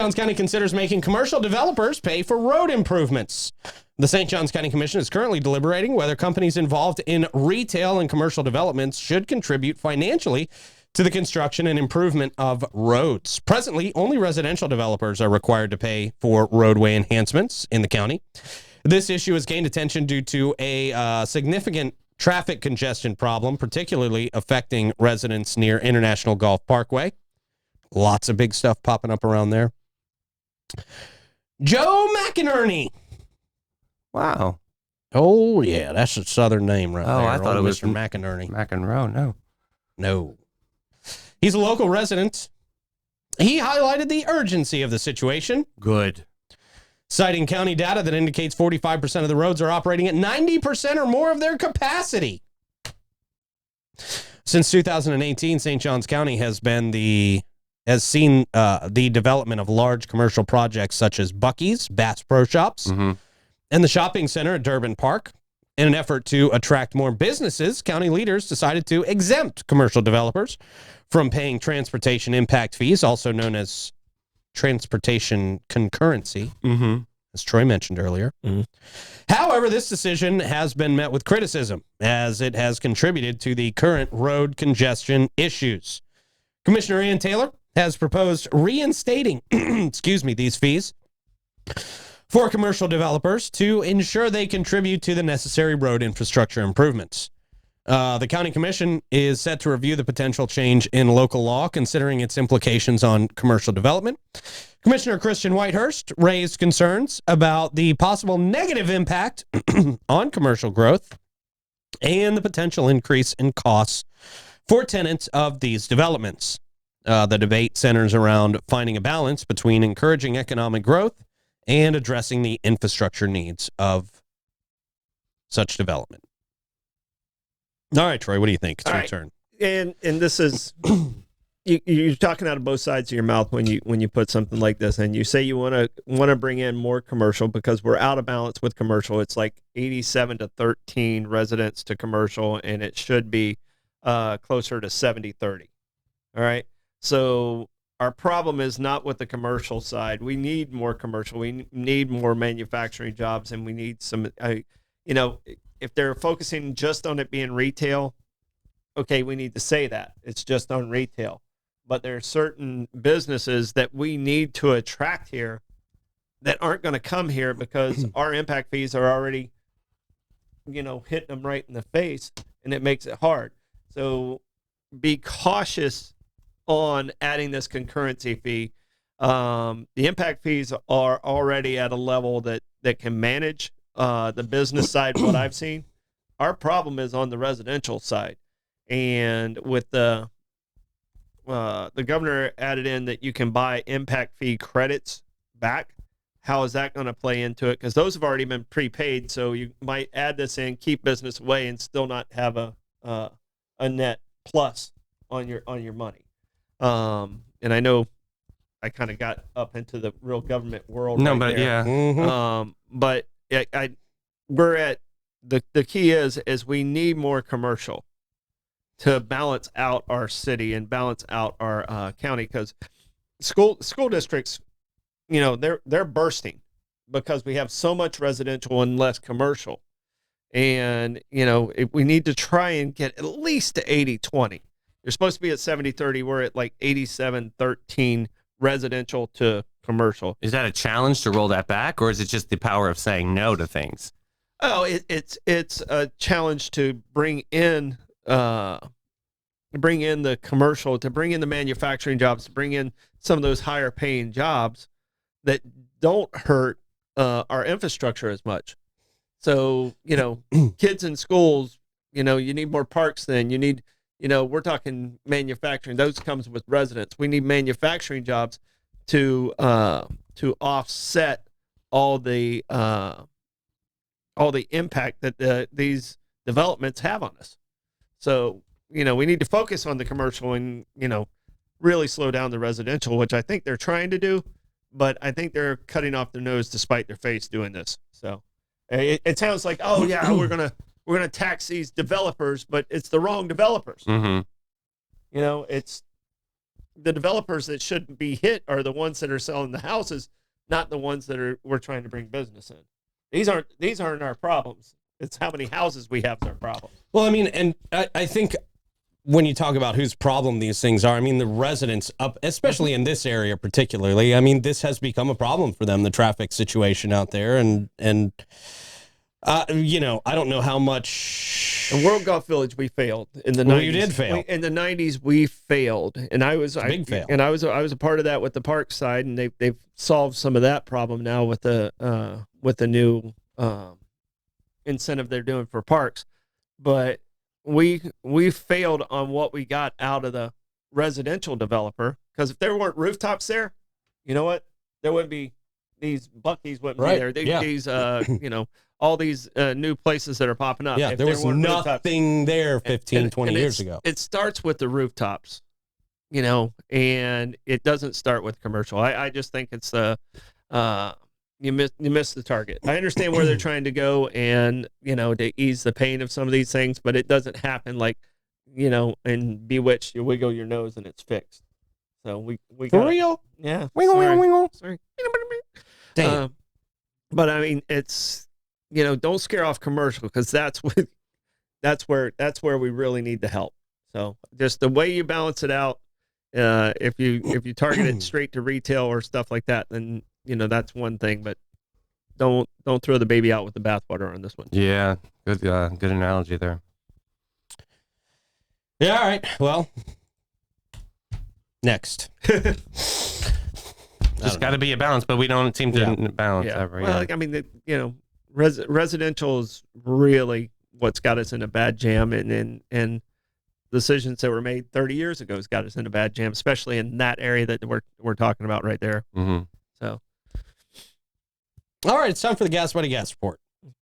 Johns County considers making commercial developers pay for road improvements. The St. Johns County Commission is currently deliberating whether companies involved in retail and commercial developments should contribute financially to the construction and improvement of roads. Presently, only residential developers are required to pay for roadway enhancements in the county. This issue has gained attention due to a significant traffic congestion problem, particularly affecting residents near International Golf Parkway. Lots of big stuff popping up around there. Joe McInerney. Wow. Oh, yeah, that's a southern name right there. I thought it was Mr. McInerney. McEnroe, No. He's a local resident. He highlighted the urgency of the situation. Good. Citing county data that indicates 45% of the roads are operating at 90% or more of their capacity. Since 2018, St. Johns County has seen the development of large commercial projects such as Buc-ees, Bass Pro Shops, and the shopping center at Durbin Park. In an effort to attract more businesses, county leaders decided to exempt commercial developers from paying transportation impact fees, also known as transportation concurrency, as Troy mentioned earlier. However, this decision has been met with criticism as it has contributed to the current road congestion issues. Commissioner Ian Taylor has proposed reinstating these fees for commercial developers to ensure they contribute to the necessary road infrastructure improvements. The county commission is set to review the potential change in local law, considering its implications on commercial development. Commissioner Christian Whitehurst raised concerns about the possible negative impact on commercial growth and the potential increase in costs for tenants of these developments. The debate centers around finding a balance between encouraging economic growth and addressing the infrastructure needs of such development. All right, Troy, what do you think? It's your turn. And this is you're talking out of both sides of your mouth when you put something like this in. You say you want to bring in more commercial because we're out of balance with commercial. It's like 87 to 13 residents to commercial, and it should be closer to 70-30. All right. So our problem is not with the commercial side. We need more commercial. We need more manufacturing jobs, and we need some, if they're focusing just on it being retail, okay, we need to say that. It's just on retail. But there are certain businesses that we need to attract here that aren't going to come here because our impact fees are already, hitting them right in the face, and it makes it hard. So be cautious on adding this concurrency fee. The impact fees are already at a level that can manage the business side, what I've seen. Our problem is on the residential side. And with the governor added in that you can buy impact fee credits back, how is that going to play into it? Because those have already been prepaid, so you might add this in, keep business away, and still not have a net plus on your money. And I know I kind of got up into the real government world. No, right but there. yeah. But we're at the key is we need more commercial to balance out our city and balance out our county, because school districts, they're bursting because we have so much residential and less commercial. And, we need to try and get at least to 80-20. You're supposed to be at 70-30. We're at like 87-13 residential to commercial. Is that a challenge to roll that back, or is it just the power of saying no to things? Oh, it's a challenge to bring in the commercial, to bring in the manufacturing jobs, to bring in some of those higher paying jobs that don't hurt our infrastructure as much. So, kids in schools, you need more parks then. You need, we're talking manufacturing. Those comes with residents. We need manufacturing jobs to offset all the impact that these developments have on us. So, we need to focus on the commercial and, really slow down the residential, which I think they're trying to do, but I think they're cutting off their nose to spite their face doing this. So it sounds like, oh yeah, we're going to tax these developers, but it's the wrong developers. Mm-hmm. the developers that should be hit are the ones that are selling the houses, not the ones that we're trying to bring business in. These aren't our problems. It's how many houses we have is our problem. Well, I mean, and I think when you talk about whose problem these things are, I mean, the residents up, especially in this area particularly, I mean, this has become a problem for them, the traffic situation out there. And you know, I don't know how much. In World Golf Village, we failed in the 90s. You did fail. In the 90s, we failed, and big fail. And I was a part of that with the park side, and they've solved some of that problem now with the new incentive they're doing for parks. But we failed on what we got out of the residential developer, because if there weren't rooftops there, you know what? There wouldn't be these Buc-ees wouldn't be there. These you know, all these new places that are popping up. Yeah, there was nothing there 15, 20 years ago. It starts with the rooftops, you know, and it doesn't start with commercial. I just think it's you miss the target. I understand where they're trying to go, and you know, to ease the pain of some of these things, but it doesn't happen like, you know, in Bewitched, you wiggle your nose and it's fixed. So we for real, yeah, wiggle. Sorry. Damn. But I mean, it's, you know, don't scare off commercial, because that's where we really need the help. So just the way you balance it out, if you target it straight to retail or stuff like that, then, you know, that's one thing. But don't throw the baby out with the bathwater on this one. Yeah, good analogy there. Yeah, all right. Well, next. Just got to be a balance, but we don't seem to balance ever. Well, I mean, you know, residential is really what's got us in a bad jam, and decisions that were made 30 years ago has got us in a bad jam, especially in that area that we're talking about right there. Mm-hmm. So, all right, it's time for the Gas Buddy Gas Report.